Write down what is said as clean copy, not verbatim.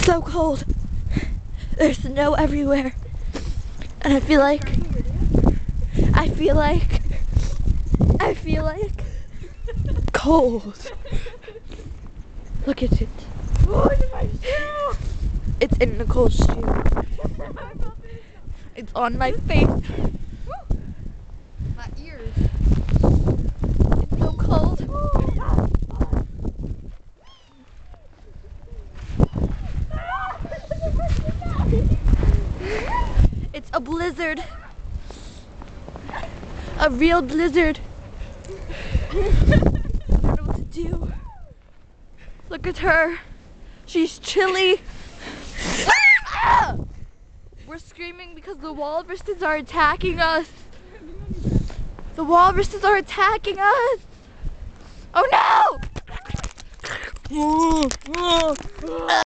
So cold. There's snow everywhere. And I feel like cold. Look at it. Oh, it's in my shoe! It's in Nicole's shoe. It's on my face. My ears. It's so cold. It's a blizzard. A real blizzard. I don't know what to do. Look at her. She's chilly. We're screaming because the walruses are attacking us. The walruses are attacking us. Oh no!